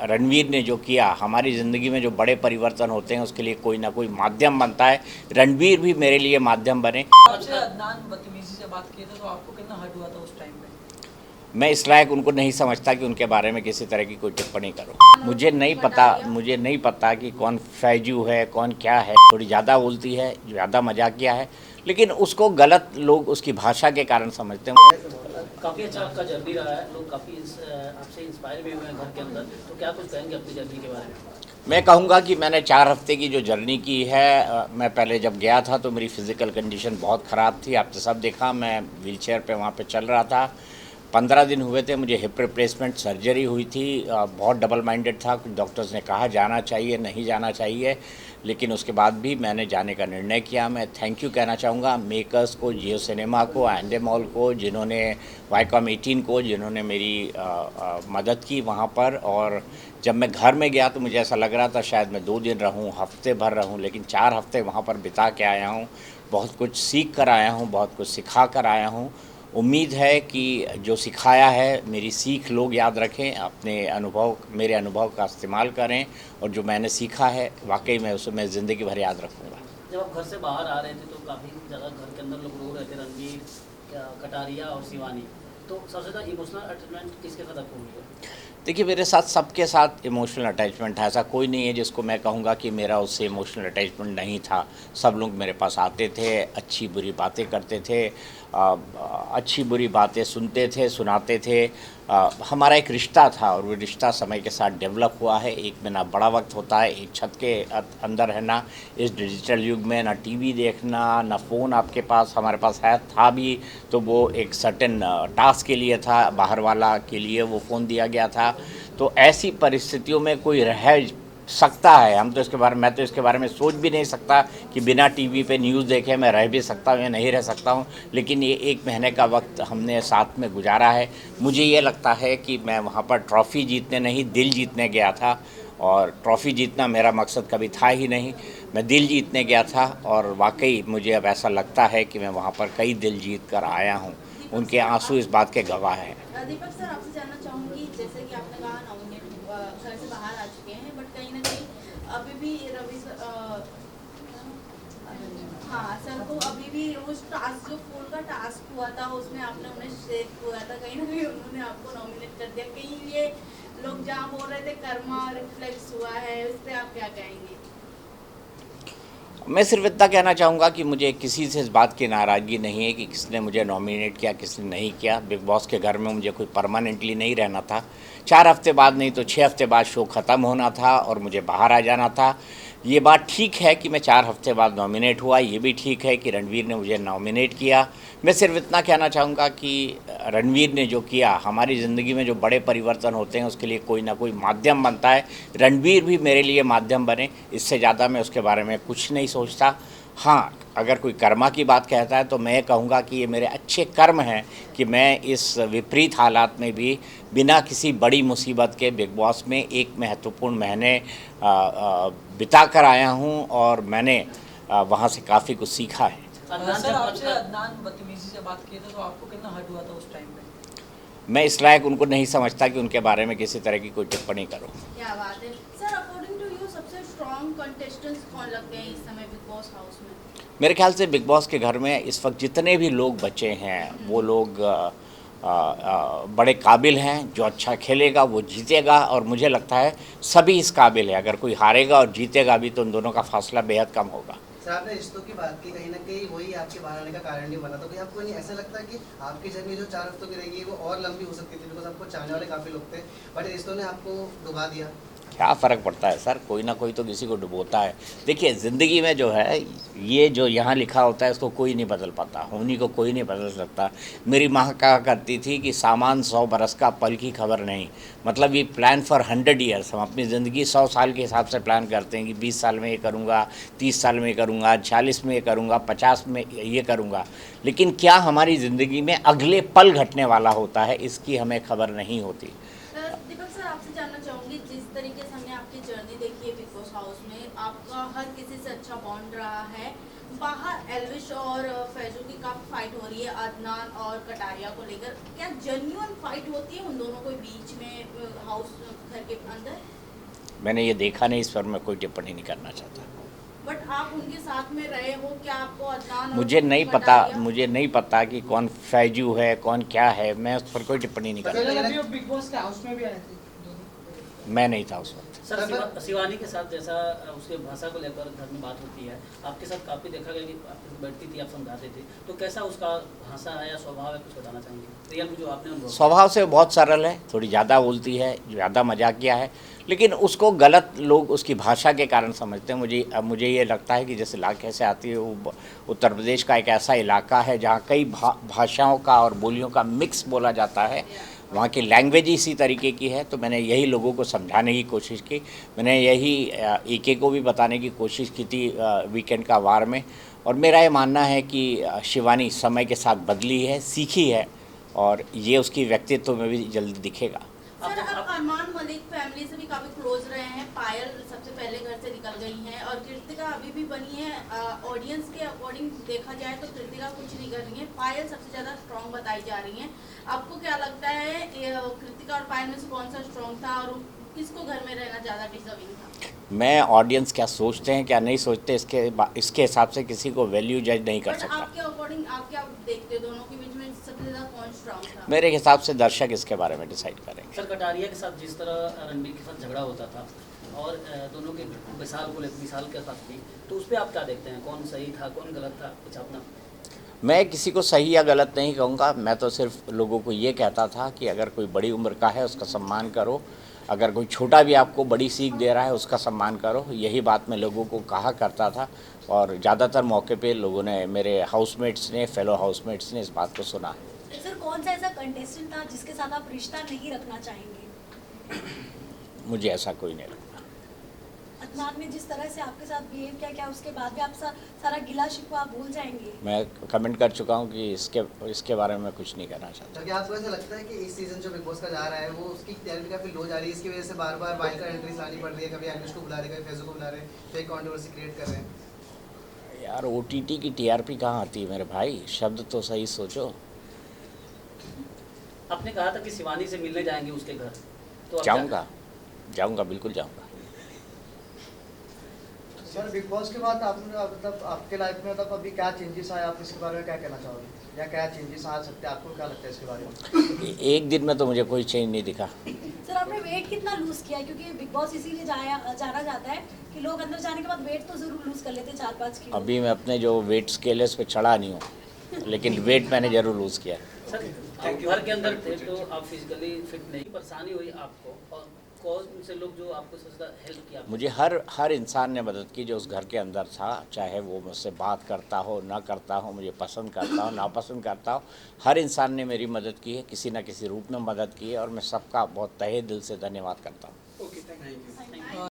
रणवीर ने जो किया, हमारी ज़िंदगी में जो बड़े परिवर्तन होते हैं उसके लिए कोई ना कोई माध्यम बनता है। रणवीर भी मेरे लिए माध्यम बने। आपसे अदनान बदतमीजी से बात किए थे तो आपको कितना हर्ट हुआ था उस टाइम पे? मैं इस लायक उनको नहीं समझता कि उनके बारे में किसी तरह की कोई टिप्पणी करूं। मुझे नहीं पता कि कौन फैजू है, कौन क्या है। थोड़ी ज़्यादा बोलती है, ज़्यादा मजाकिया है, लेकिन उसको गलत लोग उसकी भाषा के कारण समझते हैं। काफ़ी अच्छा आपका जर्नी रहा है, लोग काफ़ी आपसे इंस्पायर भी हुए हैं घर के अंदर, तो क्या कुछ कहेंगे अपनी जर्नी के बारे में? मैं कहूँगा कि मैंने 4 हफ्ते की जो जर्नी की है, मैं पहले जब गया था तो मेरी फ़िज़िकल कंडीशन बहुत ख़राब थी। आपने सब देखा, मैं व्हीलचेयर पे वहाँ पे चल रहा था। 15 दिन हुए थे, मुझे हिप रिप्लेसमेंट सर्जरी हुई थी। बहुत डबल माइंडेड था। कुछ डॉक्टर्स ने कहा जाना चाहिए, नहीं जाना चाहिए, लेकिन उसके बाद भी मैंने जाने का निर्णय किया। मैं थैंक यू कहना चाहूँगा मेकर्स को, जियो सिनेमा को, आंडे मॉल को, जिन्होंने वाईकॉम 18 को, जिन्होंने मेरी मदद की वहाँ पर। और जब मैं घर में गया तो मुझे ऐसा लग रहा था शायद मैं 2 दिन रहूँ, हफ्ते भर रहूँ, लेकिन 4 हफ्ते वहाँ पर बिता के आया हूँ। बहुत कुछ सीख कर आया हूँ, बहुत कुछ सिखा कर आया हूँ। उम्मीद है कि जो सिखाया है, मेरी सीख लोग याद रखें, मेरे अनुभव का इस्तेमाल करें, और जो मैंने सीखा है वाकई में उसे मैं ज़िंदगी भर याद रखूँगा। जब आप घर से बाहर आ रहे थे तो काफ़ी ज़्यादा घर के अंदर लोग रो रहे थे, रणवीर, कटारिया और शिवानी, तो सबसे ज़्यादा इमोशनल अटैचमेंट किसके साथ आपको हुई है? देखिए, मेरे साथ सबके साथ इमोशनल अटैचमेंट है। ऐसा कोई नहीं है जिसको मैं कहूँगा कि मेरा उससे इमोशनल अटैचमेंट नहीं था। सब लोग मेरे पास आते थे, अच्छी बुरी बातें करते थे, अच्छी बुरी बातें सुनते थे, सुनाते थे। हमारा एक रिश्ता था और वो रिश्ता समय के साथ डेवलप हुआ है। एक में ना बड़ा वक्त होता है, एक छत के अंदर रहना, इस डिजिटल युग में ना टीवी देखना, ना फ़ोन आपके पास। हमारे पास था भी तो वो एक सर्टेन टास्क के लिए था, बाहर वाला के लिए वो फ़ोन दिया गया था। तो ऐसी परिस्थितियों में कोई रह सकता है, मैं तो इसके बारे में सोच भी नहीं सकता कि बिना टीवी पे न्यूज़ देखे मैं रह भी सकता हूँ या नहीं रह सकता हूँ। लेकिन ये 1 महीने का वक्त हमने साथ में गुजारा है। मुझे ये लगता है कि मैं वहाँ पर ट्रॉफ़ी जीतने नहीं, दिल जीतने गया था, और ट्रॉफ़ी जीतना मेरा मकसद कभी था ही नहीं। मैं दिल जीतने गया था, और वाकई मुझे अब ऐसा लगता है कि मैं वहाँ पर कई दिल जीत कर आया हूँ। उनके आंसू इस बात के गवाह हैं। दीपक सर, आपसे जानना चाहूंगी, जैसे कि आपने कहा नॉमिनेट घर से बाहर आ चुके हैं, बट कहीं ना कहीं अभी भी रवि हाँ सर को अभी भी उस टास्क, जो फूल का टास्क हुआ था उसमें आपने उन्हें सेव हुआ था, कहीं ना कहीं उन्होंने आपको नॉमिनेट कर दिया। कहीं ये लोग जहाँ बोल रहे थे कर्मा रिफ्लेक्स हुआ है, उस पर आप क्या कहेंगे? मैं सिर्फ इतना कहना चाहूँगा कि मुझे किसी से इस बात की नाराज़गी नहीं है कि किसने मुझे नॉमिनेट किया, किसने नहीं किया। बिग बॉस के घर में मुझे कोई परमानेंटली नहीं रहना था। 4 हफ्ते बाद नहीं तो 6 हफ्ते बाद शो ख़त्म होना था और मुझे बाहर आ जाना था। ये बात ठीक है कि मैं 4 हफ्ते बाद नॉमिनेट हुआ, ये भी ठीक है कि रणवीर ने मुझे नॉमिनेट किया। मैं सिर्फ इतना कहना चाहूँगा कि रणवीर ने जो किया, हमारी ज़िंदगी में जो बड़े परिवर्तन होते हैं उसके लिए कोई ना कोई माध्यम बनता है। रणवीर भी मेरे लिए माध्यम बने, इससे ज़्यादा मैं उसके बारे में कुछ नहीं सोचता। हाँ, अगर कोई कर्मा की बात कहता है तो मैं कहूँगा कि ये मेरे अच्छे कर्म हैं कि मैं इस विपरीत हालात में भी बिना किसी बड़ी मुसीबत के बिग बॉस में एक महत्वपूर्ण महीने बिता कर आया हूँ, और मैंने वहाँ से काफ़ी कुछ सीखा है। सर, आपसे अदनान बदतमीजी से बात किए थे तो आपको कितना हर्ट हुआ था उस टाइम पे? मैं इस लायक उनको नहीं समझता कि उनके बारे में किसी तरह की कोई टिप्पणी करूं। क्या बात है सर, अकॉर्डिंग टू यू सबसे स्ट्रॉन्ग कंटेस्टेंट्स कौन लगते हैं इस समय बिग बॉस हाउस में? मेरे ख्याल से बिग बॉस के घर में इस वक्त जितने भी लोग बचे हैं वो लोग बड़े काबिल हैं। जो अच्छा खेलेगा वो जीतेगा, और मुझे लगता है सभी इस काबिल है। अगर कोई हारेगा और जीतेगा भी तो उन दोनों का फासला बेहद कम होगा। सर, आपने रिश्तों की बात की, कहीं ना कहीं वही आपके बाहर आने का कारण नहीं बना, तो कहीं आपको नहीं ऐसा लगता कि आपकी जर्नी जो 4 हफ्तों की रहेगी वो और लंबी हो सकती थी, बिकॉज आपको चाहने वाले काफ़ी लोग थे, बट रिश्तों ने आपको डुबा दिया? क्या फ़र्क पड़ता है सर, कोई ना कोई तो किसी को डुबोता है। देखिए, ज़िंदगी में जो है, ये जो यहाँ लिखा होता है इसको कोई नहीं बदल पाता, होनी को कोई नहीं बदल सकता। मेरी माँ कहा करती थी कि सामान 100 बरस का, पल की खबर नहीं। मतलब ये प्लान फॉर 100 ईयर्स, हम अपनी ज़िंदगी 100 साल के हिसाब से प्लान करते हैं कि 20 साल में ये करूँगा, 30 साल में ये करूँगा, 40 में ये करूँगा, 50 में ये करूँगा। लेकिन क्या हमारी ज़िंदगी में अगले पल घटने वाला होता है, इसकी हमें खबर नहीं होती। दीपक सर, आपसे जानना चाहूंगी, जिस तरीके से हमने आपकी जर्नी देखी है बिग बॉस हाउस में, आपका हर किसी से अच्छा बॉन्ड रहा है। बाहर एल्विश और फैजू की काफी फाइट हो रही है अदनान और कटारिया को लेकर, क्या जेन्युइन फाइट होती है उन दोनों के बीच में हाउस घर के अंदर? मैंने ये देखा नहीं, इस पर मैं कोई टिप्पणी नहीं करना चाहता। बट आप उनके साथ में रहे हो, क्या आपको अदनान और मुझे नहीं पता कि कौन फैजू है कौन क्या है, मैं उस पर कोई टिप्पणी नहीं करना। फिलहाल अभी वो बिग बॉस के हाउस में भी आए थे दोनों। मैं नहीं था उस वक्त। सर शिवानी के साथ जैसा उसके भाषा को लेकर घर में बात होती है, आपके साथ काफ़ी देखा गया कि आप बैठती थी, आप समझाते थे, तो कैसा उसका भाषा है या स्वभाव है, कुछ बताना चाहेंगे रियल में जो आपने अनुभव? स्वभाव से बहुत सरल है, थोड़ी ज़्यादा बोलती है, ज़्यादा मजाकिया है, लेकिन उसको गलत लोग उसकी भाषा के कारण समझते हैं। मुझे ये लगता है कि जैसे इलाके से आती है, वो उत्तर प्रदेश का एक ऐसा इलाका है जहाँ कई भाषाओं का और बोलियों का मिक्स बोला जाता है, वहाँ की लैंग्वेज इसी तरीके की है। तो मैंने यही लोगों को समझाने की कोशिश की, मैंने यही ईके को भी बताने की कोशिश की थी वीकेंड का वार में। और मेरा ये मानना है कि शिवानी समय के साथ बदली है, सीखी है, और ये उसकी व्यक्तित्व में भी जल्दी दिखेगा। सर, आप अरमान मलिक फैमिली से भी काफी क्लोज रहे हैं, पायल सबसे पहले घर से निकल गई हैं और कृतिका अभी भी बनी है। ऑडियंस के अकॉर्डिंग देखा जाए तो कृतिका कुछ नहीं कर रही है, पायल सबसे ज्यादा स्ट्रांग बताई जा रही है। आपको क्या लगता है कृतिका और पायल में से कौन सा स्ट्रांग था और किसको घर में रहना ज्यादा डिजर्विंग था? मैं ऑडियंस क्या सोचते हैं क्या नहीं सोचते इसके हिसाब से किसी को वैल्यू जज नहीं कर बट सकता। आपके अकॉर्डिंग आप क्या देखते हो, दोनों के बीच में सबसे ज्यादा कौन स्ट्रांग था? मेरे हिसाब से दर्शक इसके बारे में डिसाइड करेंगे। सर कटारिया के साथ जिस तरह रणबीर के साथ झगड़ा होता था और दोनों के विशाल के साथ भी, तो उस पर आप क्या देखते हैं, कौन सही था कौन गलत था, कुछ अपना? मैं किसी को सही या गलत नहीं कहूँगा, मैं तो सिर्फ लोगों को ये कहता था कि अगर कोई बड़ी उम्र का है उसका सम्मान करो, अगर कोई छोटा भी आपको बड़ी सीख दे रहा है उसका सम्मान करो। यही बात मैं लोगों को कहा करता था और ज़्यादातर मौके पे लोगों ने, मेरे हाउसमेट्स ने, फेलो हाउसमेट्स ने इस बात को सुना। सर, कौन सा ऐसा कंटेस्टेंट था जिसके साथ आप रिश्ता नहीं रखना चाहेंगे? मुझे ऐसा कोई नहीं लगता। अदनान ने जिस तरह से आपके साथ बिहेव किया, क्या उसके बाद भी आप सारा गिला शिकवा आप भूल जाएंगे? मैं कमेंट कर चुका हूँ कि इसके बारे में कुछ नहीं कहना चाहता। तो क्या आपको ऐसा लगता है कि इस सीजन जो बिग बॉस का जा रहा है वो उसकी तैयारी काफी लो जा रही है, इसकी वजह से बार बार वाइल्ड कार्ड एंट्रीज लानी पड़ रही है, कभी एल्विश को बुला रहे हैं, कभी फैजू को बुला रहे हैं, फेक कंट्रोवर्सी क्रिएट कर रहे हैं? यार OTT की TRP कहाँ आती है मेरे भाई, शब्द तो सही सोचो। आपने कहा था कि शिवानी से मिलने जाएंगे उसके घर, तो जाऊँगा बिल्कुल जाऊँगा। सर, बिग बॉस के बाद आपने मतलब आपके लाइफ में मतलब अभी क्या चेंजेस आए, आप इसके बारे में क्या कहना चाहोगे, या क्या चेंजेस आ सकते हैं, आपको क्या लगता है इसके बारे में? एक दिन में तो मुझे कोई चेंज नहीं दिखा। सर, आपने वेट कितना लूज किया है? क्योंकि बिग बॉस इसीलिए जाना जाता है कि लोग अंदर जाने के बाद वेट तो जरूर लूज कर लेते हैं, 4-5 किलो। अभी मैं अपने जो वेट स्केल है उस पर चढ़ा नहीं हूँ, लेकिन वेट मैंने ज़रूर लूज़ किया। सर आप घर के अंदर थे तो आप फिजिकली फिट नहीं, परेशानी हुई आपको, और कौन से लोग जो आपको सबसे ज़्यादा हेल्प किया? मुझे हर इंसान ने मदद की जो उस घर के अंदर था, चाहे वो मुझसे बात करता हो ना करता हो, मुझे पसंद करता हो ना पसंद करता हो, हर इंसान ने मेरी मदद की है, किसी न किसी रूप में मदद की है, और मैं सबका बहुत तहे दिल से धन्यवाद करता हूँ। Okay, thank you.